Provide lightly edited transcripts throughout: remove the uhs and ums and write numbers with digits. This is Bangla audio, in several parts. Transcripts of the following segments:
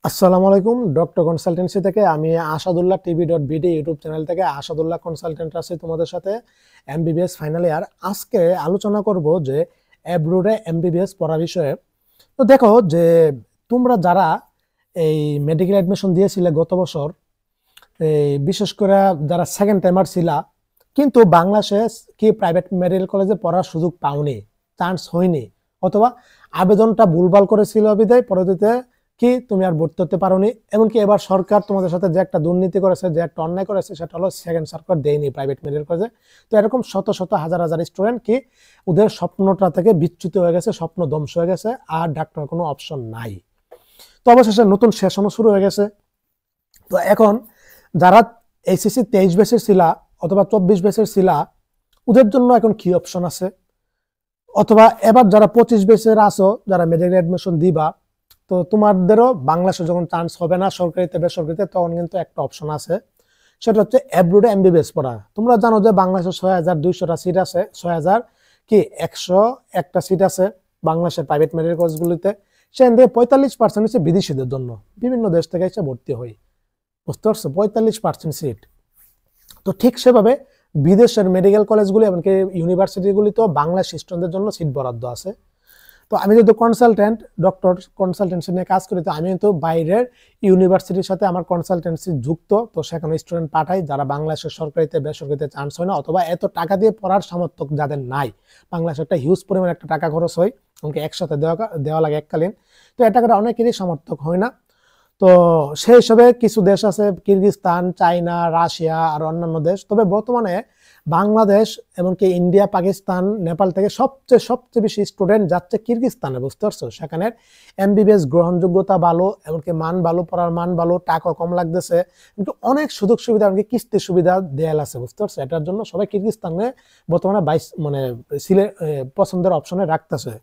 আসসালামু আলাইকুম। ডক্টর কনসালটেন্সি থেকে আমি আসাদুল্লাহ টিভি.বিডি ইউটিউব চ্যানেল থেকে আসাদুল্লাহ কনসালটেন্ট আছি তোমাদের সাথে। MBBS final year. আজকে আলোচনা করব যে অ্যাব্রোডে এমবিবিএস পড়া বিষয়ে। তো দেখো যে তোমরা যারা এই মেডিকেল অ্যাডমিশন দিয়েছিলে গত বছর, এই বিশেষ করে যারা সেকেন্ড টাইমার ছিলা, কিন্তু বাংলাদেশে কি প্রাইভেট মেডিকেল কলেজে পড়ার সুযোগ পাওনি, চান্স হয়নি, অথবা আবেদনটা ভুলভাল করেছিল বিধায় পরবর্তীতে কি তুমি আর ভর্তি হতে পারোনি। এমনকি এবার সরকার তোমাদের সাথে যে একটা দুর্নীতি করেছে, যে একটা অন্যায় করেছে, সেটা হলো সেকেন্ড সার্কুলার দেয়নি প্রাইভেট মেডিকেল কলেজে। তো এরকম শত শত হাজার হাজার স্টুডেন্ট কি ওদের স্বপ্নটা থেকে বিচ্যুত হয়ে গেছে, স্বপ্ন ধ্বংস হয়ে গেছে, আর ডাক্তার কোনো অপশন নাই। তো অবশেষে নতুন সেশনও শুরু হয়ে গেছে। তো এখন যারা এইচএসসি 23 ব্যাচের ছিলা অথবা 24 ব্যাচের ছিলা, ওদের জন্য এখন কি অপশন আছে, অথবা এবার যারা 25 ব্যাচের আসো, যারা মেডিকেল অ্যাডমিশন দিবা, তো তোমাদেরও বাংলাদেশে যখন চান্স হবে না সরকারিতে বেসরকারিতে, তখন কিন্তু একটা অপশন আছে, সেটা হচ্ছে অ্যাব্রোডে এমবিবিএস পড়া। তোমরা জানো যে বাংলাদেশে 6200টা সিট আছে, 6101টা সিট আছে বাংলাদেশের প্রাইভেট মেডিকেল কলেজগুলিতে। সেখান থেকে 45% হচ্ছে বিদেশিদের জন্য, বিভিন্ন দেশ থেকে এসে ভর্তি হয়। বুঝতে পারছো? 45% সিট। তো ঠিক সেভাবে বিদেশের মেডিকেল কলেজগুলি এমনকি ইউনিভার্সিটিগুলিতেও বাংলা স্টুডেন্টদের জন্য সিট বরাদ্দ আছে। তো আমি যেহেতু কনসালটেন্ট, ডক্টর কনসালটেন্সি নিয়ে কাজ করি, তো আমি কিন্তু বাইরের ইউনিভার্সিটির সাথে আমার কনসালটেন্সি যুক্ত। তো সেখানে স্টুডেন্ট পাঠাই যারা বাংলাদেশের সরকারিতে বেসরকারিতে চান্স হয় না, অথবা এত টাকা দিয়ে পড়ার সামর্থ্য যাদের নাই। বাংলাদেশে একটা হিউজ পরিমাণ একটা টাকা খরচ হয়, আমাকে একসাথে দেওয়া লাগে এককালীন। তো এই টাকাটা অনেকেরই সামর্থ্য হয় না। তো সেই হিসাবে কিছু দেশ আছে, কিরগিজস্তান, চায়না, রাশিয়া আর অন্যান্য দেশ। তবে বর্তমানে বাংলাদেশ এমনকি ইন্ডিয়া, পাকিস্তান, নেপাল থেকে সবচেয়ে বেশি স্টুডেন্ট যাচ্ছে কিরগিজস্তানে। বুঝতে পারছো? সেখানে এমবিবিএস গ্রহণযোগ্যতা ভালো, এমনকি মান ভালো, পড়ার মান ভালো, টাকা কম লাগতেছে, কিন্তু অনেক সুযোগ সুবিধা, এমনকি কিস্তির সুবিধা দেয়াল আছে। বুঝতে পারছো? এটার জন্য সবাই কিরগিজস্তানে বর্তমানে পছন্দের অপশনে রাখতেছে।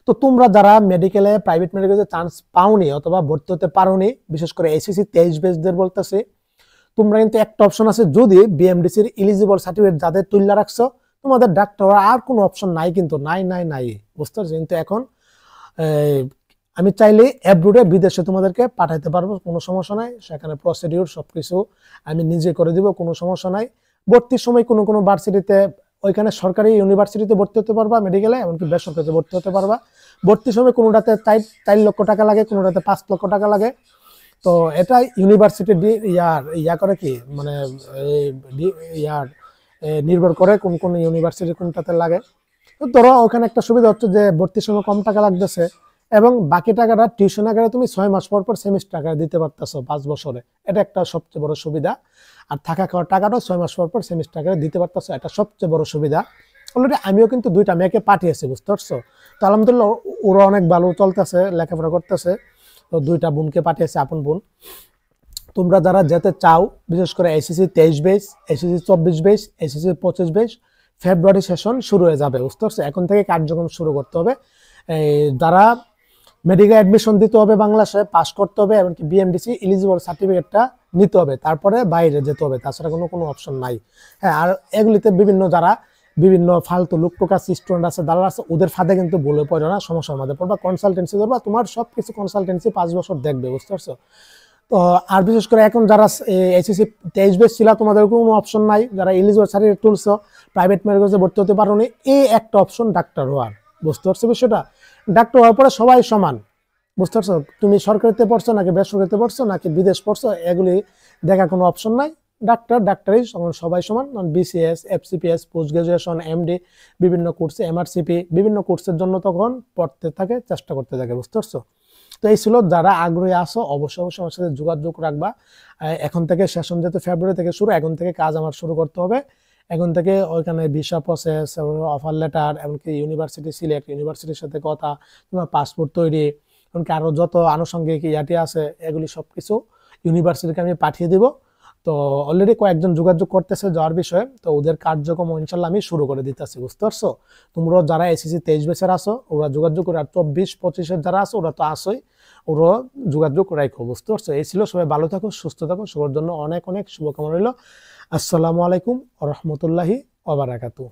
তো তোমরা যারা মেডিকেলে প্রাইভেট মেডিকেলে চান্স পাওনি অথবা ভর্তি হতে পারোনি, বিশেষ করে এইচএসসি 23 ব্যাচদের বলতেছি, তোমরা কিন্তু একটা অপশন আছে, যদি বিএমডিসির এলিজিবল সার্টিফিকেট যাদের তুলে রাখছো, তোমাদের ডাক্তার আর কোনো অপশন নাই, কিন্তু নাই। বুঝতে পারছো? কিন্তু এখন আমি চাইলে অ্যাব্রোডে বিদেশে তোমাদেরকে পাঠাইতে পারবো, কোনো সমস্যা নাই। সেখানে প্রসিডিউর সবকিছু আমি নিজে করে দিব, কোনো সমস্যা নাই। ভর্তির সময় কোনো ভার্সিটিতে, ওইখানে সরকারি ইউনিভার্সিটিতে ভর্তি হতে পারবা মেডিকেলে, এমনকি বেসরকারিতে ভর্তি হতে পারবা। ভর্তির সময় কোনোটাতে 4 লক্ষ টাকা লাগে, কোনোটাতে 5 লক্ষ টাকা লাগে। তো এটা ইউনিভার্সিটি ইয়া করে কি, মানে নির্ভর করে কোন ইউনিভার্সিটি কোনটাতে লাগে। তো ধরো ওখানে একটা সুবিধা হচ্ছে যে ভর্তির সময় কম টাকা লাগতেছে, এবং বাকি টাকাটা টিউশন আকারে তুমি 6 মাস পর সেমিস্টার আকারে দিতে পারতেছো 5 বছরে। এটা একটা সবচেয়ে বড় সুবিধা। আর থাকা খাওয়ার টাকাটাও 6 মাস পর সেমিস্টার আকারে দিতে পারতেছো, এটা সবচেয়ে বড় সুবিধা। অলরেডি আমিও কিন্তু 2টা মেয়েকে পাঠিয়েছি। বুঝতে পারছো? তো আলহামদুলিল্লাহ ওরা অনেক ভালো চলতেছে, লেখাপড়া করতেছে। তো 2টা বোনকে পাঠিয়েছে, আপন বোন। তোমরা যারা যেতে চাও, বিশেষ করে SSC 23 batch, SSC 24 batch, SSC 25 batch, February session শুরু হয়ে যাবে। বুঝতে পারছো? এখন থেকে কার্যক্রম শুরু করতে হবে। যারা মেডিকেল অ্যাডমিশন দিতে হবে, বাংলাদেশে পাস করতে হবে, এমনকি বিএমডিসি এলিজিবল সার্টিফিকেটটা নিতে হবে, তারপরে বাইরে যেতে হবে, তাছাড়া কোনো অপশন নাই। হ্যাঁ, আর এগুলিতে বিভিন্ন ফালতু লোকটোকাস স্টুডেন্ট আছে, দালাল আছে, ওদের ফাঁদে কিন্তু বলে পড়ে না, সমস্যার মধ্যে পড়বা। কনসালটেন্সি করবা, তোমার সবকিছু কনসালটেন্সি 5 বছর দেখবে। বুঝতে পারছো? তো আর বিশেষ করে এখন যারা এইচএসসি 23 ব্যাচ ছিল, তোমাদের কোনো অপশন নাই। যারা এলিজিবল সার্টিফিকেট তুলছো, প্রাইভেট মেডিকেলে ভর্তি হতে পারোনি, এই একটা অপশন ডাক্তার হওয়ার। বুঝতে পারছো বিষয়টা? ডাক্তার হওয়ার পরে সবাই সমান। বুঝতে পারছো? তুমি সরকারিতে পড়ছো নাকি বেসরকারিতে পড়ছো নাকি বিদেশ পড়ছো, এগুলি দেখার কোনো অপশন নাই। ডাক্তারই সবাই সমান। BCS, FCPS, post graduation, MD, বিভিন্ন কোর্সে, এমআরসিপি, বিভিন্ন কোর্সের জন্য তখন পড়তে থাকে, চেষ্টা করতে থাকে। বুঝতে পারছো? তো এই ছিল, যারা আগ্রহী আছো অবশ্যই আমার সাথে যোগাযোগ রাখবা। এখন থেকে সেশন যেহেতু ফেব্রুয়ারি থেকে শুরু, এখন থেকে কাজ আমার শুরু করতে হবে। এখন থেকে ওইখানে ভিসা প্রসেস, অফার লেটার, এমনকি ইউনিভার্সিটি সিলেক্ট, ইউনিভার্সিটির সাথে কথা, তোমার পাসপোর্ট তৈরি, এমনকি আরো যত আনুষঙ্গিক ইয়াটি আছে, এগুলি সবকিছু ইউনিভার্সিটিকে আমি পাঠিয়ে দিব। তো অলরেডি কয়েকজন যোগাযোগ করতেছে যাওয়ার বিষয়ে, তো ওদের কার্যক্রম ইনশাল্লাহ আমি শুরু করে দিতেছি। বুঝতে পারছো? তোমরা যারা এসএসসি 23 ব্যাচের আছো, ওরা যোগাযোগ করে, আর 24-25 যারা আছো, ওরা তো আসোই, ওরা যোগাযোগ রাখো। বুঝতে পারছো? এই ছিল। সবাই ভালো থাকো, সুস্থ থাকো, সবার জন্য অনেক অনেক শুভকামনা রইল। আসসালামু আলাইকুম ওয়া রাহমাতুল্লাহি ওয়া বারাকাতুহু।